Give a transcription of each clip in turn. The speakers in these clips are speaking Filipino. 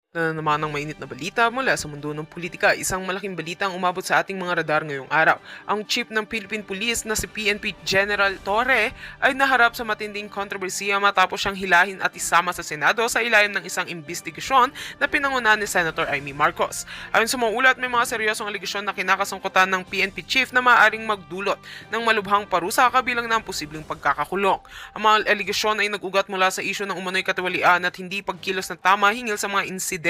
Na naman ng mainit na balita mula sa mundo ng politika, isang malaking balita ang umabot sa ating mga radar ngayong araw. Ang chief ng Philippine Police na si PNP General Torre ay naharap sa matinding kontrobersiya matapos siyang hilahin at isama sa Senado sa ilalim ng isang investigasyon na pinangunahan ni Senator Amy Marcos. Ayon sa mga ulat, may mga seryosong aligasyon na kinakasangkutan ng PNP chief na maaaring magdulot ng malubhang parusa kabilang ng posibleng pagkakakulong. Ang mga aligasyon ay nag-ugat mula sa isyu ng umano'y katiwalian at hindi pagkilos na tama hinggil sa mga insidente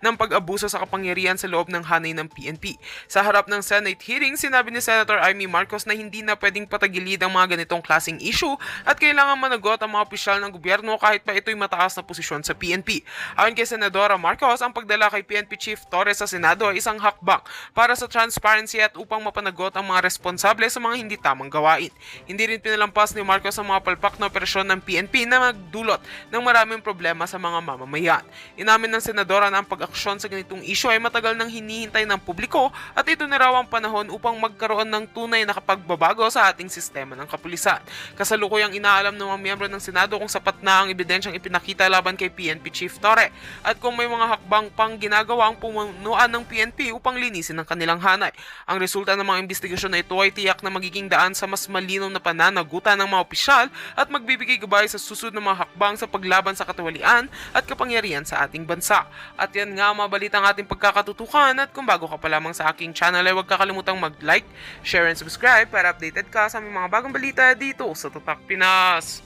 ng pag-abuso sa kapangyarihan sa loob ng hanay ng PNP. Sa harap ng Senate hearing, sinabi ni Senator Amy Marcos na hindi na pwedeng patagilid ang mga ganitong klaseng issue at kailangan managot ang mga opisyal ng gobyerno kahit pa ito'y mataas na posisyon sa PNP. Ayon kay Senadora Marcos, ang pagdala kay PNP Chief Torres sa Senado ay isang hakbang para sa transparency at upang mapanagot ang mga responsable sa mga hindi tamang gawain. Hindi rin pinalampas ni Marcos ang mga palpak na operasyon ng PNP na magdulot ng maraming problema sa mga mamamayan. Inamin ng Senadora na ang pag-aksyon sa ganitong isyu ay matagal nang hinihintay ng publiko at ito na raw ang panahon upang magkaroon ng tunay na kapagbabago sa ating sistema ng kapulisan. Kasalukuyang inaalam ng mga miyembro ng Senado kung sapat na ang ebidensyang ipinakita laban kay PNP Chief Torre at kung may mga hakbang pang ginagawa ang pumunuan ng PNP upang linisin ang kanilang hanay. Ang resulta ng mga investigasyon na ito ay tiyak na magiging daan sa mas malinaw na pananagutan ng mga opisyal at magbibigay gabay sa susunod na mga hakbang sa paglaban sa katiwalian at kapangyarihan sa ating bansa. At yan nga mga balita ang ating pagkakatutukan at kung bago ka pa lamang sa aking channel ay huwag kakalimutang mag-like, share and subscribe para updated ka sa aming mga bagong balita dito sa Tatak Pinas.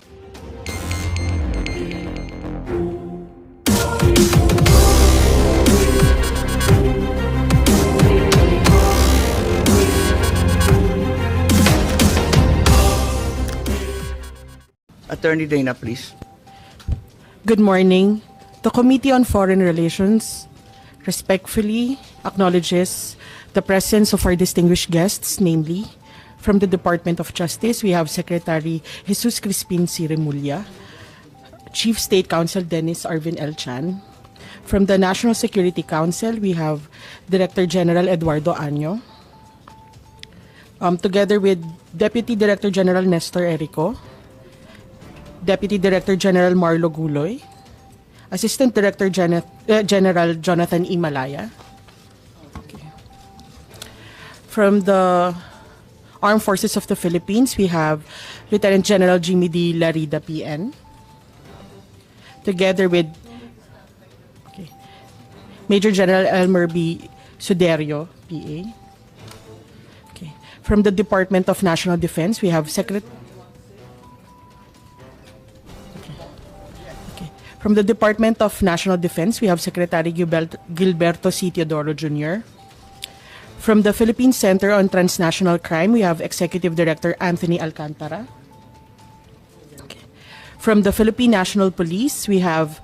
Attorney Dana, please. Good morning. The Committee on Foreign Relations respectfully acknowledges the presence of our distinguished guests, namely, from the Department of Justice, we have Secretary Jesus Crispin C. Remulla, Chief State Counsel Dennis Arvin L. Chan. From the National Security Council, we have Director General Eduardo Año, together with Deputy Director General Nestor Erico, Deputy Director General Marlo Guloy, Assistant Director General Jonathan E. Malaya. Okay. From the Armed Forces of the Philippines, we have Lieutenant General Jimmy D. Larida, PN, together with Major General Elmer B. Suderio, PA. Okay. From the Department of National Defense, we have From the Department of National Defense, we have Secretary Gilberto C. Teodoro Jr. From the Philippine Center on Transnational Crime, we have Executive Director Anthony Alcantara. Okay. From the Philippine National Police, we have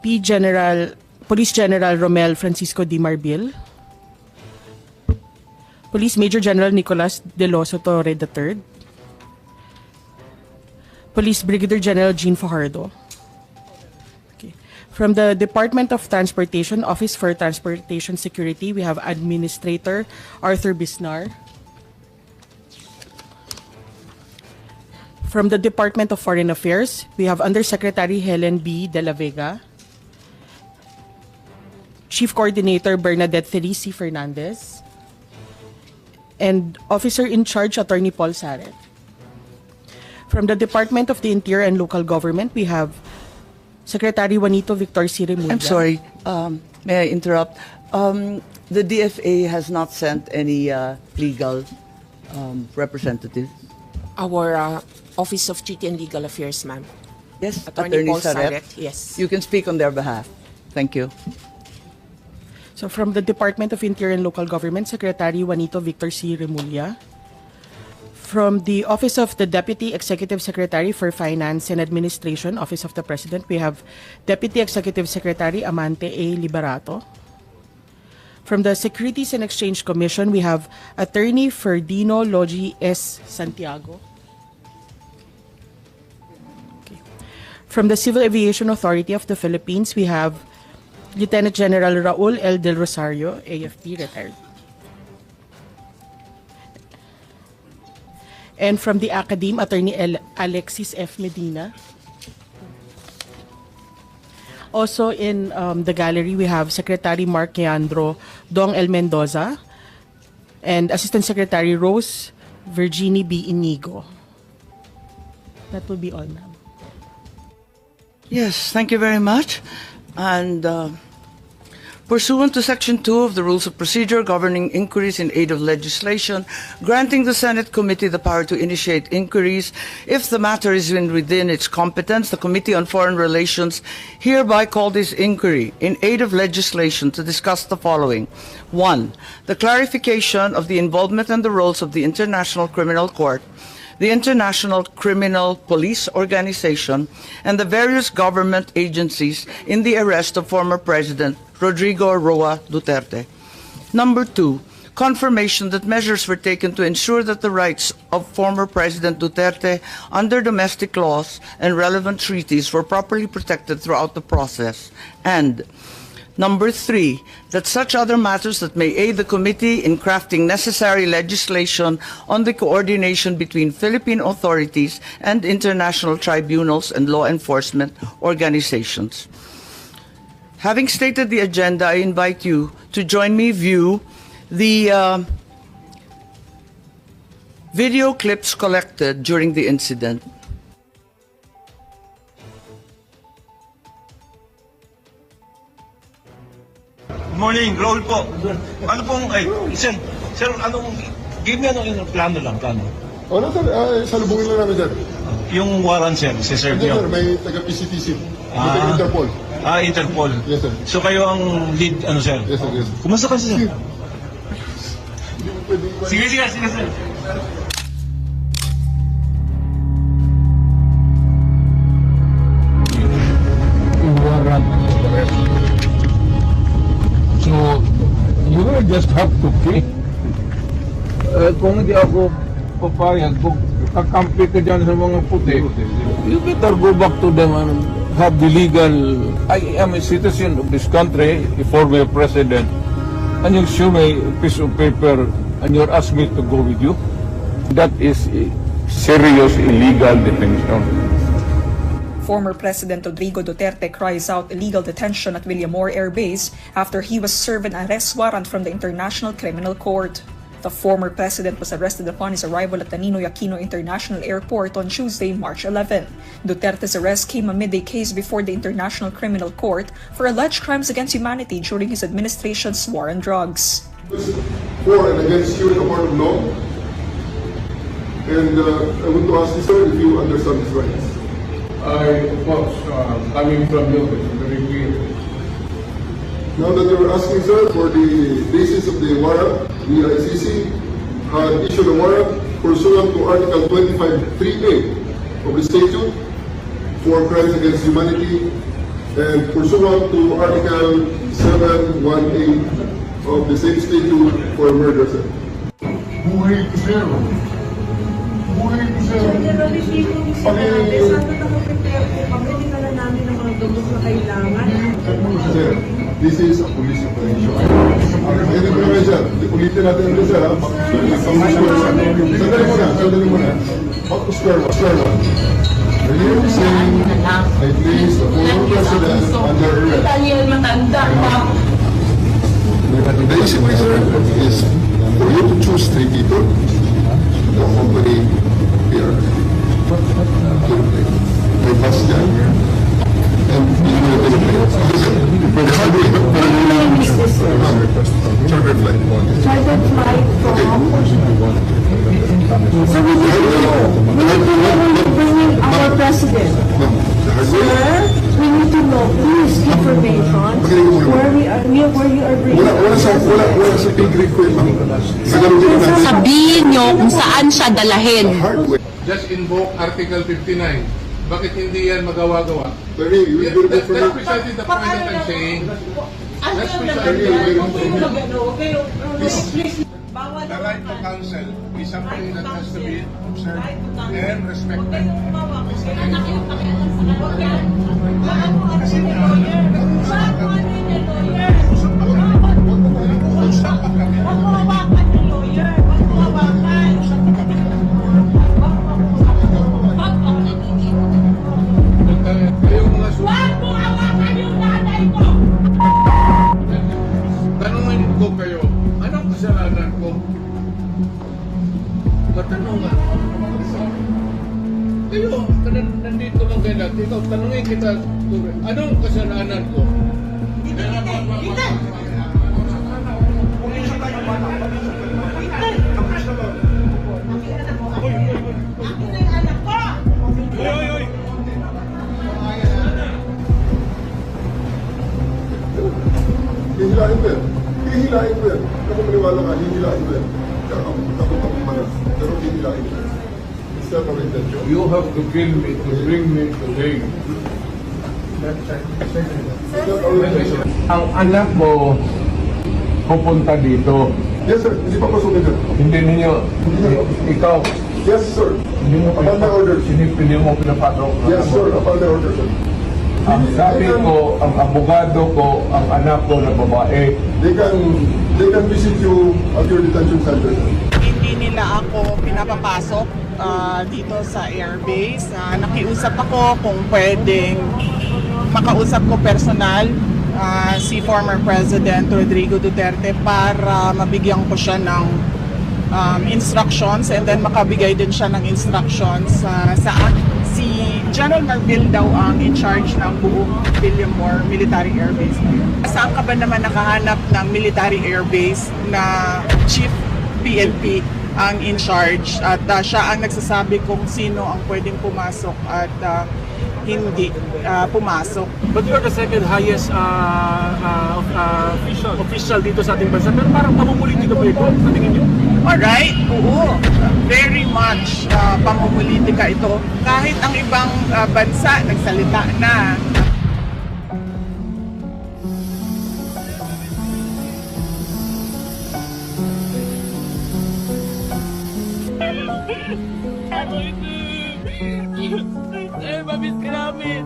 Police General Romel Francisco Di Marbil, Police Major General Nicolas De Loso Torre III, Police Brigadier General Jean Fajardo. Okay. From the Department of Transportation, Office for Transportation Security, we have Administrator Arthur Bisnar. From the Department of Foreign Affairs, we have Undersecretary Helen B. De La Vega, Chief Coordinator Bernadette Felici Fernandez, and Officer in Charge Attorney Paul Saret. From the Department of the Interior and Local Government, we have Secretary Juanito Victor C. Remulla. I'm sorry, may I interrupt? The DFA has not sent any legal representative. Our Office of Treaty and Legal Affairs, ma'am. Yes, Attorney Paul Saret. Saret, yes. You can speak on their behalf. Thank you. So from the Department of Interior and Local Government, Secretary Juanito Victor C. Remulla. From the Office of the Deputy Executive Secretary for Finance and Administration, Office of the President, we have Deputy Executive Secretary Amante A. Liberato. From the Securities and Exchange Commission, we have Attorney Ferdino Logi S. Santiago. Okay. From the Civil Aviation Authority of the Philippines, we have Lieutenant General Raul L. Del Rosario, AFP, retired. And from the Academe, Attorney Alexis F. Medina. Also in the gallery, we have Secretary Mark Leandro Dong El Mendoza and Assistant Secretary Rose Virginie B. Inigo. That will be all, ma'am. Yes, thank you very much. And pursuant to Section 2 of the Rules of Procedure governing inquiries in aid of legislation, granting the Senate Committee the power to initiate inquiries if the matter is within its competence, the Committee on Foreign Relations hereby called this inquiry in aid of legislation to discuss the following. 1. The clarification of the involvement and the roles of the International Criminal Court, the International Criminal Police Organization, and the various government agencies in the arrest of former President Rodrigo Roa Duterte. Number 2, confirmation that measures were taken to ensure that the rights of former President Duterte under domestic laws and relevant treaties were properly protected throughout the process. And Number 3, that such other matters that may aid the committee in crafting necessary legislation on the coordination between Philippine authorities and international tribunals and law enforcement organizations. Having stated the agenda, I invite you to join me view the video clips collected during the incident. Good morning, roll po. Ano pong, sir, give me yung plano lang, plano. O na sir, salubungin lang namin sir. Yung warrant, sir, si Sir Yes sir, Gio. may taga-PCTC. May taga-Interpol. Interpol. Yes sir. So kayo ang lead, sir? Yes sir, yes sir. Kumusta kasi, sir? Hindi mo pwedeng... Sige, sir. Warrant of arrest. So, you will just have to pay. Kung hindi ako papayag, kung kakampi ka dyan sa mga puti, you better go back to them and have the legal... I am a citizen of this country, a former president, and you show me a piece of paper and you're asking me to go with you. That is a serious illegal detention. Former President Rodrigo Duterte cries out illegal detention at William Moore Air Base after he was served an arrest warrant from the International Criminal Court. The former president was arrested upon his arrival at the Ninoy Aquino International Airport on Tuesday, March 11. Duterte's arrest came amid a case before the International Criminal Court for alleged crimes against humanity during his administration's war on drugs. For and against you in a court of law. And I want to ask you sir if you understand these rights. Of course, coming from you, it's very clear. Now that you were asking sir for the basis of the warrant, the ICC had issued a warrant pursuant to Article 25(3)(a) of the statute for crimes against humanity and pursuant to Article 7(1)(a) of the same statute for murder, sir. Buhay ko, sir. Buhay ko, sir. Generally speaking, sinabi, sana nakaprepare po kami, dinala namin ng mga gamot na kailangan. Sir, this is a police operation. Hindi ko naman sir, ulitin natin ito sir ha. Sandali muna. Square one. Are you saying I place the former president under arrest? The issue sir is for you to choose 3 people to accompany here. May bus dyan. And you will take it. Chartered flight. Chartered flight from... So we need to know bringing our president. Sir, we need to know this information where you are bringing Wala sa pay grade ko yun. Sabihin nyo kung saan siya dalahin. Just invoke Article 59. Bakit hindi yan magawa-gawa? Very, we will That's definitely... precisely the point that I'm saying. That's precisely the right to counsel is something that has to be observed and respected. Wag mo hawakan yung Matanong nga. Kayo, nandito lang kayo natin. Ikaw, tanungin kita, anong kasalanan ko? Hihilain mo yan. Hihilain mo yan. Ako maniwala ka, hihilain mo yan. Takot ako manas. Pero hihilain mo yan. Is that our intention? You have to kill me to bring me to Hague. Is that our intention? Ang anak mo pupunta dito. Yes, sir. Hindi pa pasukin yan. Hindi ninyo, ikaw, Yes, sir. hindi mo Upon my orders. hindi mo pinapasok. Yes, sir. Upon my orders, sir. Ang sabi ko, ang abogado ko, ang anak ko na babae, They can visit you at your detention center. Hindi nila ako pinapapasok dito sa airbase. Nakiusap ako kung pwedeng makausap ko personal si former President Rodrigo Duterte para mabigyan ko siya ng instructions and then makabigay din siya ng instructions sa si General Marbil daw ang in charge ng buong Villamor Military Airbase. Saan ka ba naman nakahanap ng military airbase na Chief PNP ang in charge at siya ang nagsasabi kung sino ang pwedeng pumasok at hindi pumasok. But you're the second highest official dito sa ating bansa. Pero parang pamumulitika po ito sa tingin niyo? Alright, oo. Very much pamumulitika ito. Kahit ang ibang bansa nagsalita na. Mamiss ka namin.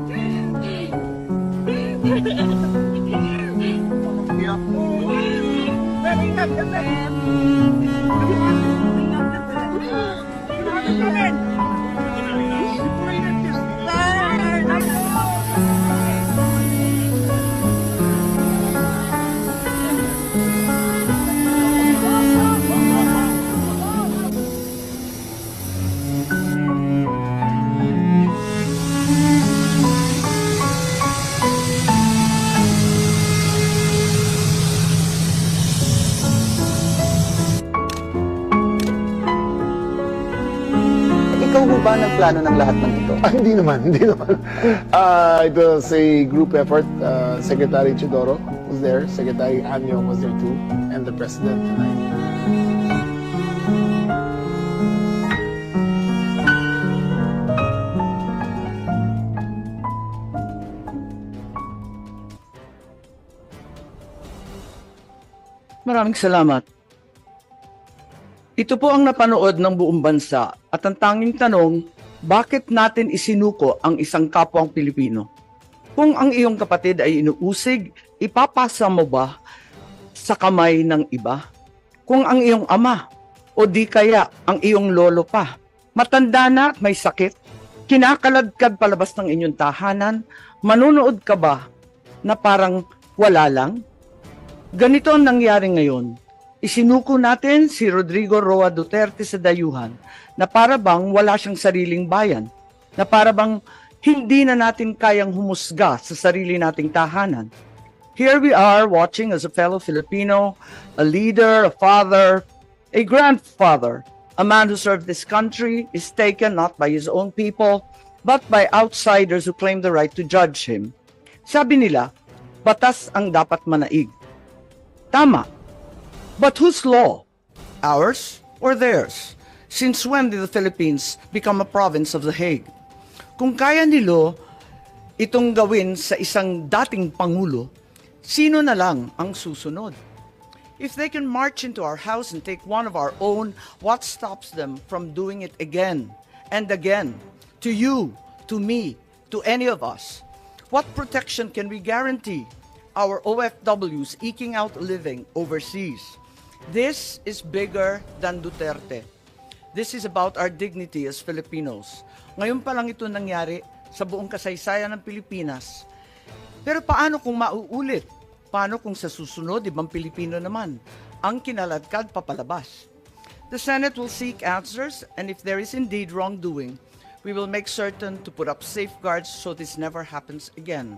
Ikaw ho ba nagplano ng lahat ng ito? Hindi naman. It was a group effort. Secretary Chidoro was there, Secretary Anyo was there too, and the President tonight. Maraming salamat. Ito po ang napanood ng buong bansa at ang tanging tanong, bakit natin isinuko ang isang kapwang Pilipino? Kung ang iyong kapatid ay inuusig, ipapasa mo ba sa kamay ng iba? Kung ang iyong ama o di kaya ang iyong lolo pa, matanda na at may sakit, kinakaladkad palabas ng inyong tahanan, manunood ka ba na parang wala lang? Ganito ang nangyari ngayon. Isinuko natin si Rodrigo Roa Duterte sa dayuhan na para bang wala siyang sariling bayan, na para bang hindi na natin kayang humusga sa sarili nating tahanan. Here we are watching as a fellow Filipino, a leader, a father, a grandfather, a man who served this country is taken not by his own people, but by outsiders who claim the right to judge him. Sabi nila, batas ang dapat manaig. Tama. But whose law? Ours or theirs? Since when did the Philippines become a province of The Hague? Kung kaya nilo itong gawin sa isang dating pangulo, sino na lang ang susunod? If they can march into our house and take one of our own, what stops them from doing it again and again? To you, to me, to any of us. What protection can we guarantee our OFWs eking out a living overseas? This is bigger than Duterte. This is about our dignity as Filipinos. Ngayon pa lang ito nangyari sa buong kasaysayan ng Pilipinas. Pero paano kung mauulit? Paano kung sa susunod, ibang Pilipino naman ang kinaladkad papalabas? The Senate will seek answers, and if there is indeed wrongdoing, we will make certain to put up safeguards so this never happens again.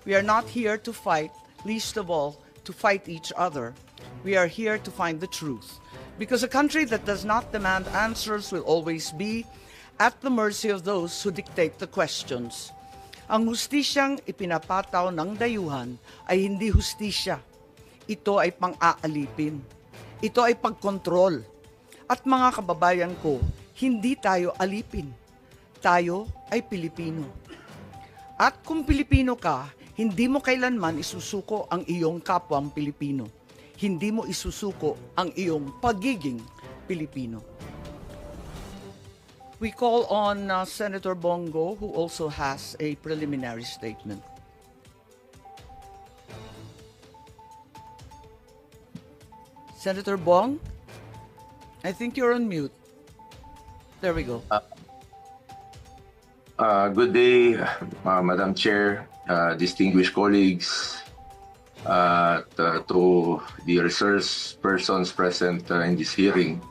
We are not here to fight, least of all, to fight each other. We are here to find the truth, because a country that does not demand answers will always be at the mercy of those who dictate the questions. Ang hustisyang ipinapataw ng dayuhan ay hindi hustisya. Ito ay pang-aalipin. Ito ay pagkontrol. At mga kababayan ko, hindi tayo alipin. Tayo ay Pilipino. At kung Pilipino ka, hindi mo kailanman isusuko ang iyong kapwang Pilipino. Hindi mo isusuko ang iyong pagiging Pilipino. We call on Senator Bongo, who also has a preliminary statement. Senator Bong, I think you're on mute. There we go. Good day, Madam Chair, distinguished colleagues, to the resource persons present in this hearing.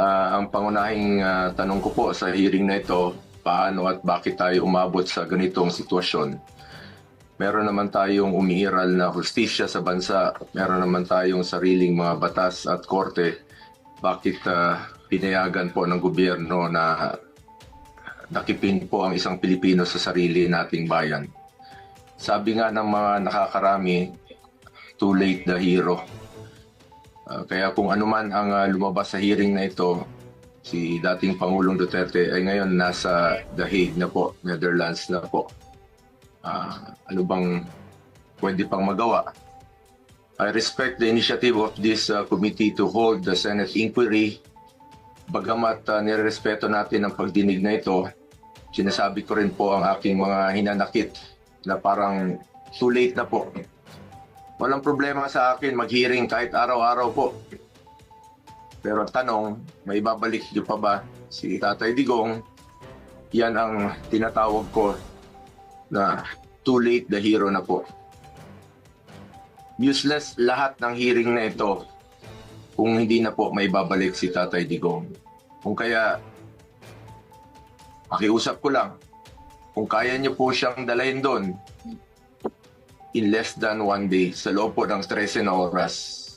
Ang pangunahing tanong ko po sa hearing na ito, paano at bakit tayo umabot sa ganitong sitwasyon? Meron naman tayong umiiral na hustisya sa bansa, meron naman tayong sariling mga batas at korte. Bakit pinayagan po ng gobyerno na nakipin po ang isang Pilipino sa sarili nating bayan? Sabi nga ng mga nakakarami, too late the hero. Kaya kung anuman ang lumabas sa hearing na ito, si dating Pangulong Duterte ay ngayon nasa The Hague na po, Netherlands na po. Ano bang pwede pang magawa? I respect the initiative of this committee to hold the Senate inquiry. Bagamat nirespeto natin ang pagdinig na ito, sinasabi ko rin po ang aking mga hinanakit na parang too late na po. Walang problema sa akin mag-hearing kahit araw-araw po. Pero tanong, may babalik niyo pa ba si Tatay Digong? Yan ang tinatawag ko na too late the hero na po. Useless lahat ng hearing na ito kung hindi na po may babalik si Tatay Digong. Kung kaya, pakiusap ko lang, kung kaya niyo po siyang dalahin doon in less than 1 day, sa loob po ng 13 na oras,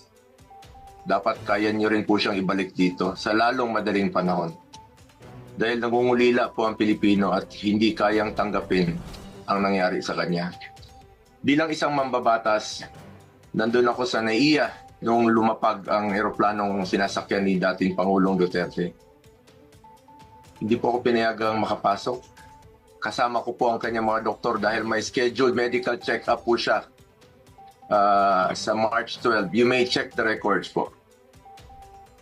dapat kaya niyo rin po siyang ibalik dito sa lalong madaling panahon. Dahil nangungulila po ang Pilipino at hindi kayang tanggapin ang nangyari sa kanya. Bilang isang mambabatas, nandun ako sa NAIA nung lumapag ang eroplanong sinasakyan ni dating Pangulong Duterte. Hindi po ako pinayagang makapasok. Kasama ko po ang kanyang mga doktor dahil may scheduled medical check-up po siya sa March 12. You may check the records po.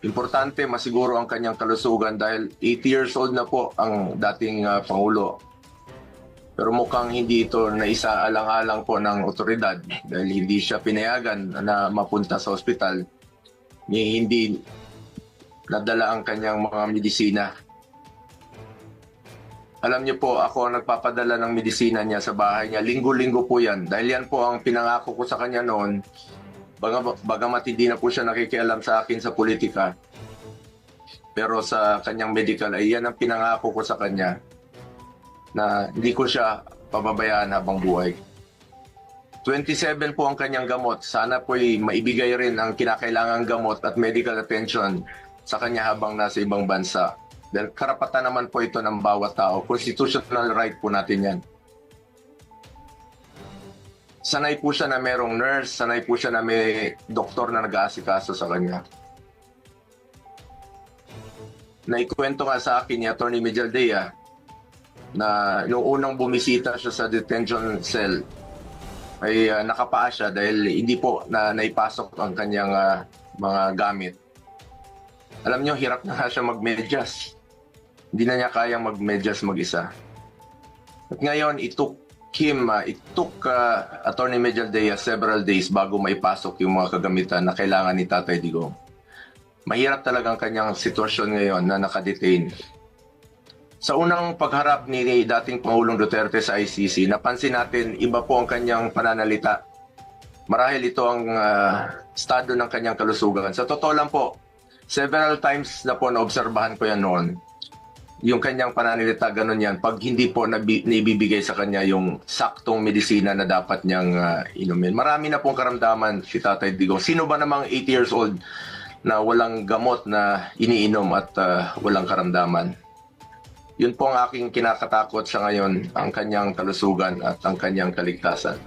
Importante masiguro ang kanyang kalusugan dahil 80 years old na po ang dating Pangulo. Pero mukhang hindi ito naisaalang-alang po ng otoridad dahil hindi siya pinayagan na mapunta sa ospital. Hindi nadala ang kanyang mga medisina. Alam niyo po, ako ang nagpapadala ng medisina niya sa bahay niya. Linggo-linggo po yan. Dahil yan po ang pinangako ko sa kanya noon. Bagamat hindi na po siya nakikialam sa akin sa politika. Pero sa kanyang medical, ay yan ang pinangako ko sa kanya. Na hindi ko siya pababayaan habang buhay. 27 po ang kanyang gamot. Sana po'y maibigay rin ang kinakailangang gamot at medical attention sa kanya habang nasa ibang bansa. Dahil karapatan naman po ito ng bawat tao. Constitutional right po natin yan. Sanay po siya na merong nurse, sanay po siya na may doktor na nag-aasikaso sa kanya. Naikwento nga sa akin ni Atty. Mejaldea na yung unang bumisita siya sa detention cell ay nakapaa siya dahil hindi po na naipasok ang kanyang mga gamit. Alam niyo, hirap na siya mag-medyas. Hindi na niya kayang mag-medyas mag-isa. At ngayon, it took Atty. Mejaldea several days bago maipasok yung mga kagamitan na kailangan ni Tatay Digong. Mahirap talagang kanyang sitwasyon ngayon na nakadetain. Sa unang pagharap ni dating Pangulong Duterte sa ICC, napansin natin iba po ang kanyang pananalita. Marahil ito ang estado ng kanyang kalusugan. Sa totoo lang po, Several times na po naobserbahan ko yan noon. Yung kanyang pananalita, ganun yan. Pag hindi po naibibigay sa kanya yung saktong medisina na dapat niyang inumin. Marami na pong karamdaman si Tatay Digong. Sino ba namang 80 years old na walang gamot na iniinom at walang karamdaman? Yun po ang aking kinakatakot sa ngayon, ang kanyang kalusugan at ang kanyang kaligtasan.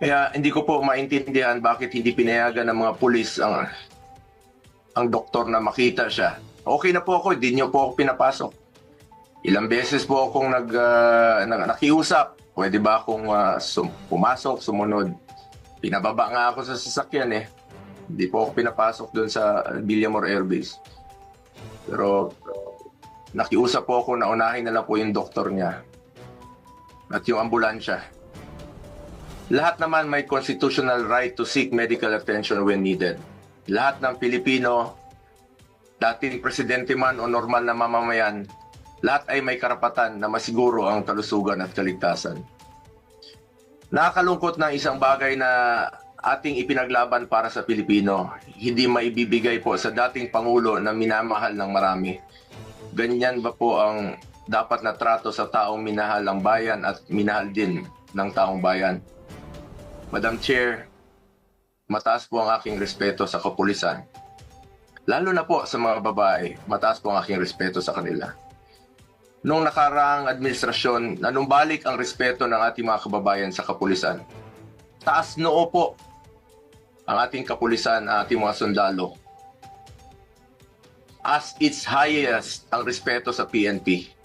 Kaya hindi ko po maintindihan bakit hindi pinayagan ng mga pulis ang doktor na makita siya. Okay na po ako, hindi niyo po ako pinapasok. Ilang beses po akong nakiusap. Pwede ba akong pumasok, sumunod? Pinababa nga ako sa sasakyan eh. Hindi po ako pinapasok doon sa Villamor Air Base. Pero nakiusap po ako na unahin na lang po yung doktor niya at yung ambulansya. Lahat naman may constitutional right to seek medical attention when needed. Lahat ng Pilipino, dating presidente man o normal na mamamayan, lahat ay may karapatan na masiguro ang kalusugan at kaligtasan. Nakakalungkot na isang bagay na ating ipinaglaban para sa Pilipino, hindi maibibigay po sa dating Pangulo na minamahal ng marami. Ganyan ba po ang dapat na trato sa taong minahal ang bayan at minahal din ng taong bayan? Madam Chair, mataas po ang aking respeto sa kapulisan. Lalo na po sa mga babae, mataas po ang aking respeto sa kanila. Noong nakaraang administrasyon, nanumbalik ang respeto ng ating mga kababayan sa kapulisan. Taas noo po ang ating kapulisan, ang ating mga sundalo. As its highest ang respeto sa PNP.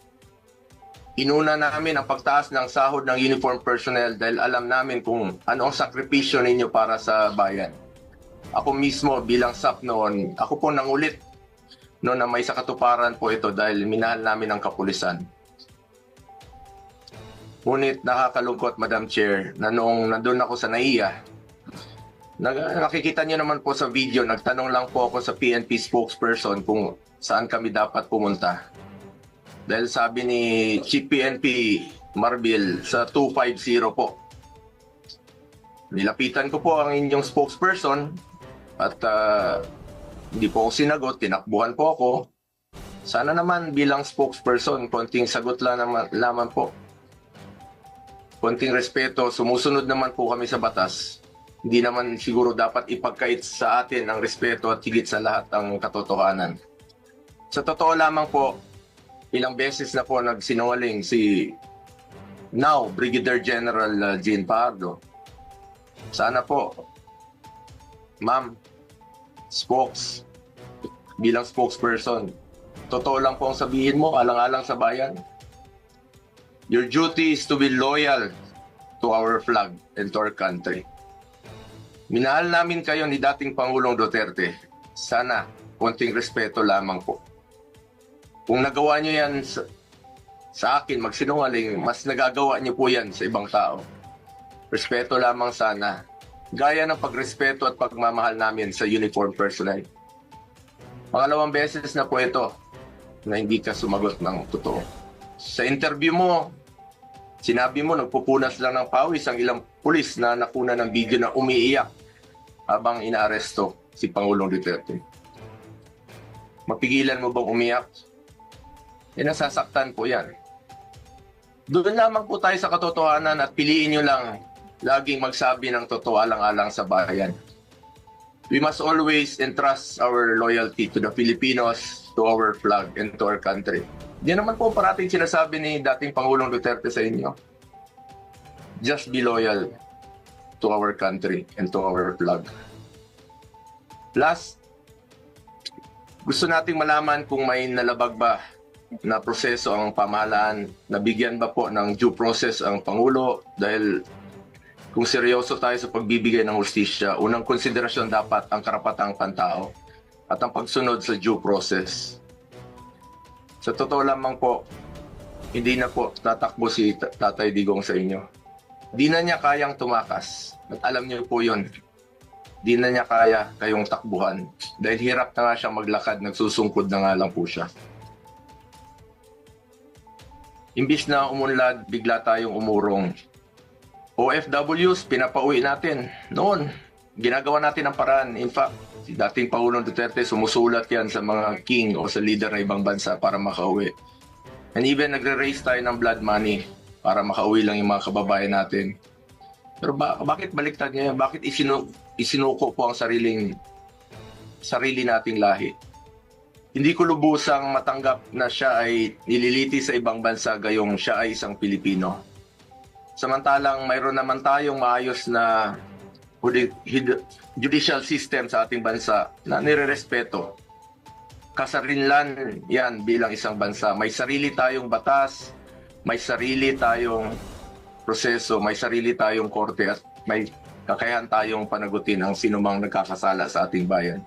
Inuna namin ang pagtaas ng sahod ng uniform personnel dahil alam namin kung ano ang sakripisyo ninyo para sa bayan. Ako mismo bilang SAP noon, ako po nangulit noon na may sakatuparan po ito dahil minahal namin ang kapulisan. Ngunit nakakalungkot, Madam Chair, na noong nandun ako sa NAIA, nakikita niyo naman po sa video, nagtanong lang po ako sa PNP spokesperson kung saan kami dapat pumunta. Dahil sabi ni Chief PNP Marbil sa 250 po. Nilapitan ko po ang inyong spokesperson at hindi po ako sinagot, tinakbuhan po ako. Sana naman bilang spokesperson, konting sagot lang naman po. Konting respeto, sumusunod naman po kami sa batas. Hindi naman siguro dapat ipagkait sa atin ang respeto at higit sa lahat ang katotohanan. Sa totoo lamang po, ilang beses na po nagsinungaling si now Brigadier General Jean Pardo. Sana po, ma'am, bilang spokesperson, totoo lang po ang sabihin mo, alang-alang sa bayan. Your duty is to be loyal to our flag and to our country. Minahal namin kayo ni dating Pangulong Duterte. Sana, konting respeto lamang po. Kung nagawa niyo yan sa akin, magsinungaling, mas nagagawa niyo po yan sa ibang tao. Respeto lamang sana. Gaya ng pagrespeto at pagmamahal namin sa uniform personnel. Pangalawang beses na po ito na hindi ka sumagot ng totoo. Sa interview mo, sinabi mo nagpupunas lang ng pawis ang ilang pulis na nakuna ng video na umiiyak habang inaaresto si Pangulong Duterte. Mapigilan mo bang umiyak? Nasasaktan po yan. Doon lamang po tayo sa katotohanan at piliin nyo lang laging magsabi ng totoo alang-alang sa bayan. We must always entrust our loyalty to the Filipinos, to our flag, and to our country. Diyan naman po parating sinasabi ni dating Pangulong Duterte sa inyo. Just be loyal to our country and to our flag. Last, gusto nating malaman kung may nalabag ba na proseso ang pamahalaan, nabigyan ba po ng due process ang Pangulo dahil kung seryoso tayo sa pagbibigay ng hustisya, unang konsiderasyon dapat ang karapatang pantao at ang pagsunod sa due process. Sa totoo lamang po, hindi na po tatakbo si Tatay Digong sa inyo. Di na niya kayang tumakas. At alam niyo po yun. Di na niya kaya kayong takbuhan. Dahil hirap na nga siyang maglakad, nagsusungkod na nga lang po siya. Imbis na umunlad, bigla tayong umurong. OFWs, pinapauwi natin. Noon, ginagawa natin ang paraan. In fact, si dating Pangulong Duterte sumusulat yan sa mga king o sa leader ng ibang bansa para makauwi. And even nagre-raise tayo ng blood money para makauwi lang yung mga kababayan natin. Pero bakit baliktad niya yan? Bakit isinuko po ang sarili nating lahi? Hindi ko lubusang matanggap na siya ay nililiti sa ibang bansa gayong siya ay isang Pilipino. Samantalang mayroon naman tayong maayos na judicial system sa ating bansa na nirerespeto. Kasarinlan yan bilang isang bansa. May sarili tayong batas, may sarili tayong proseso, may sarili tayong korte at may kakayahan tayong panagutin ang sinumang nagkakasala sa ating bayan.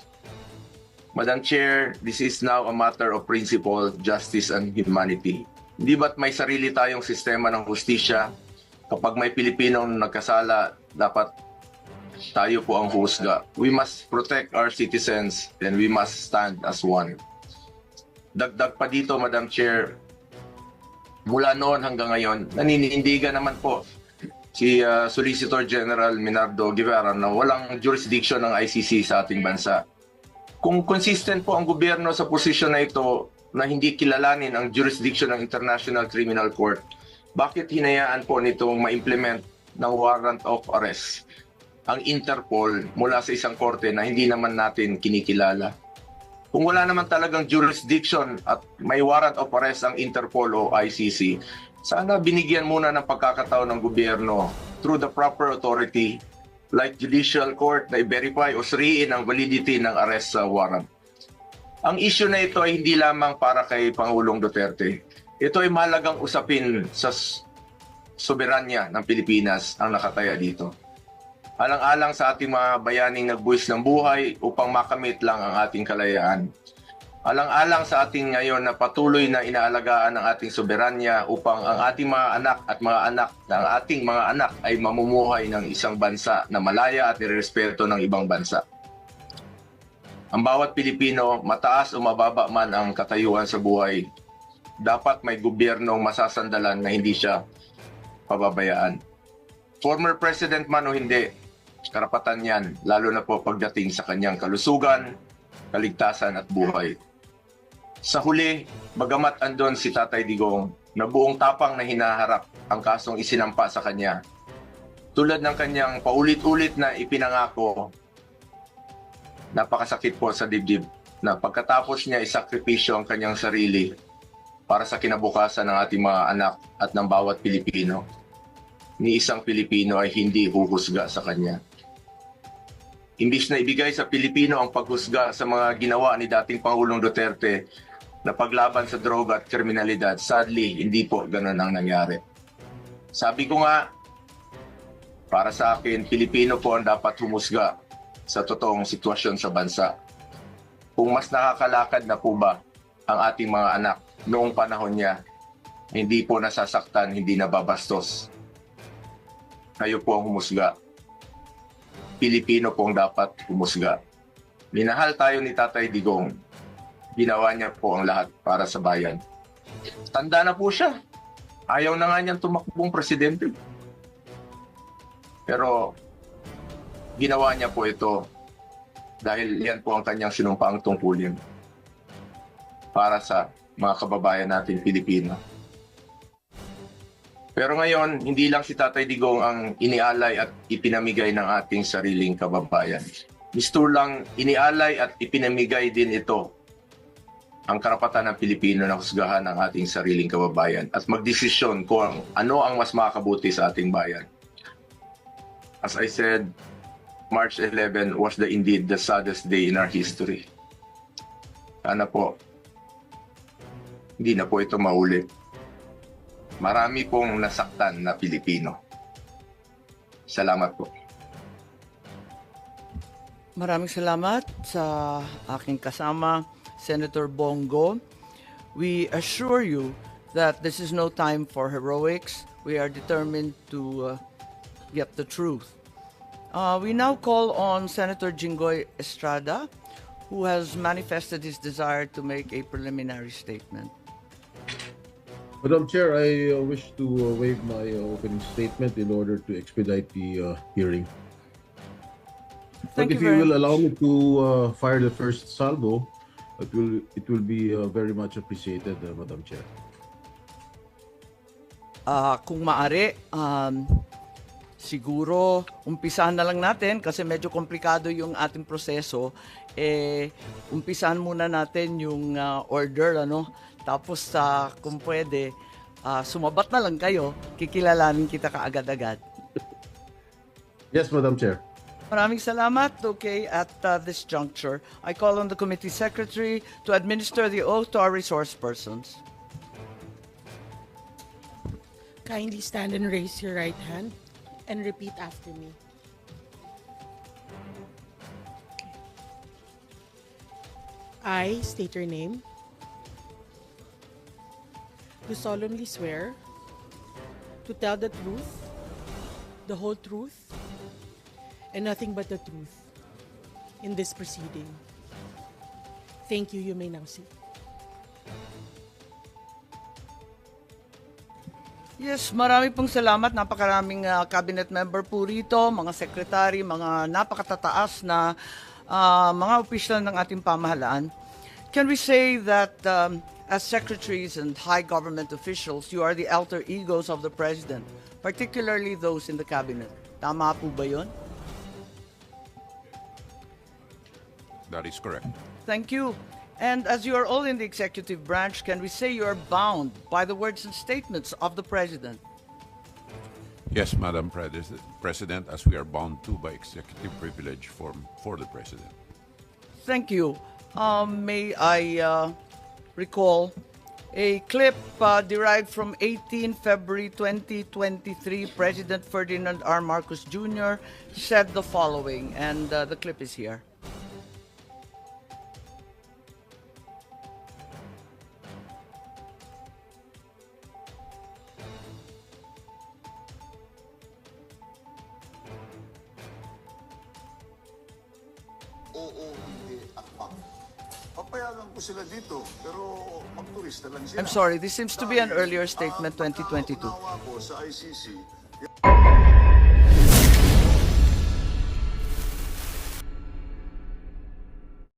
Madam Chair, this is now a matter of principle, justice, and humanity. Hindi ba't may sarili tayong sistema ng hustisya? Kapag may Pilipinong nagkasala, dapat tayo po ang husga. We must protect our citizens and we must stand as one. Dagdag pa dito, Madam Chair, mula noon hanggang ngayon, naninindigan naman po si Solicitor General Minardo Guevara na walang jurisdiction ng ICC sa ating bansa. Kung consistent po ang gobyerno sa posisyon na ito na hindi kilalanin ang jurisdiction ng International Criminal Court, bakit hinayaan po nitong ma-implement ng warrant of arrest ang Interpol mula sa isang korte na hindi naman natin kinikilala? Kung wala naman talagang jurisdiction at may warrant of arrest ang Interpol o ICC, sana binigyan muna ng pagkakataon ng gobyerno through the proper authority like judicial court na i-verify o suriin ang validity ng arrest warrant. Ang issue na ito ay hindi lamang para kay Pangulong Duterte. Ito ay mahalagang usapin sa soberanya ng Pilipinas ang nakataya dito. Alang-alang sa ating mga bayaning nagbuwis ng buhay upang makamit lang ang ating kalayaan. Alang-alang sa ating ngayon na patuloy na inaalagaan ang ating soberanya upang ang ating mga anak at mga anak ng ating mga anak ay mamumuhay ng isang bansa na malaya at nirespeto ng ibang bansa. Ang bawat Pilipino, mataas o mababa man ang katayuan sa buhay, dapat may gobyernong masasandalan na hindi siya pababayaan. Former president man o hindi, karapatan yan, lalo na po pagdating sa kanyang kalusugan, kaligtasan at buhay. Sa huli, bagamat andon si Tatay Digong na buong tapang na hinaharap ang kasong isinampa sa kanya, tulad ng kanyang paulit-ulit na ipinangako, napakasakit po sa dibdib na pagkatapos niya isakripisyo ang kanyang sarili para sa kinabukasan ng ating mga anak at ng bawat Pilipino, ni isang Pilipino ay hindi huhusga sa kanya. Imbis na ibigay sa Pilipino ang paghusga sa mga ginawa ni dating Pangulong Duterte na paglaban sa droga at kriminalidad, sadly, hindi po ganun ang nangyari. Sabi ko nga, para sa akin, Pilipino po ang dapat humusga sa totoong sitwasyon sa bansa. Kung mas nakakalakad na po ba ang ating mga anak noong panahon niya, hindi po nasasaktan, hindi nababastos. Kayo po ang humusga. Pilipino po ang dapat humusga. Minahal tayo ni Tatay Digong. Ginawa niya po ang lahat para sa bayan. Tanda na po siya. Ayaw na nga niyang tumakbong presidente. Pero ginawa niya po ito dahil yan po ang kanyang sinumpaang tungkulin para sa mga kababayan natin Pilipino. Pero ngayon, hindi lang si Tatay Digong ang inialay at ipinamigay ng ating sariling kababayan. Gusto lang inialay at ipinamigay din ito ang karapatan ng Pilipino na husgahan ang ating sariling kababayan at magdesisyon kung ano ang mas makakabuti sa ating bayan. As I said, March 11 was indeed the saddest day in our history. Sana po, hindi na po ito maulit. Marami pong nasaktan na Pilipino. Salamat po. Maraming salamat sa aking kasama, Senator Bongo. We assure you that this is no time for heroics. We are determined to get the truth. We now call on Senator Jinggoy Estrada, who has manifested his desire to make a preliminary statement. Madam Chair, I wish to waive my opening statement in order to expedite the hearing. Thank if you you very will allow me to fire the first salvo, it will be very much appreciated, Madam Chair. Kung maaari, siguro umpisahan na lang natin kasi medyo komplikado yung ating proseso. Umpisahan muna natin yung order, ano? Tapos kung pwede, sumabat na lang kayo, kikilalanin kita kaagad-agad. Yes, Madam Chair. Maraming salamat. Okay, at this juncture, I call on the committee secretary to administer the oath to our resource persons. Kindly stand and raise your right hand and repeat after me. I state your name. Do solemnly swear to tell the truth, the whole truth, and nothing but the truth in this proceeding. Thank you. You may now sit. Yes, marami pong salamat. Napakaraming cabinet member po rito, mga secretary, mga napakatataas na mga opisyal ng ating pamahalaan. Can we say that as secretaries and high government officials, you are the alter egos of the president, particularly those in the cabinet? Tama po ba yun? That is correct. Thank you. And as you are all in the executive branch, can we say you are bound by the words and statements of the president? Yes, Madam President, as we are bound to by executive privilege for the President. Thank you. May I recall a clip derived from 18 February 2023. President Ferdinand R. Marcos Jr. said the following, and the clip is here. Papayagan ko sila dito, pero pag-turista lang sila. I'm sorry, this seems to be an earlier statement, 2022. Sa ICC,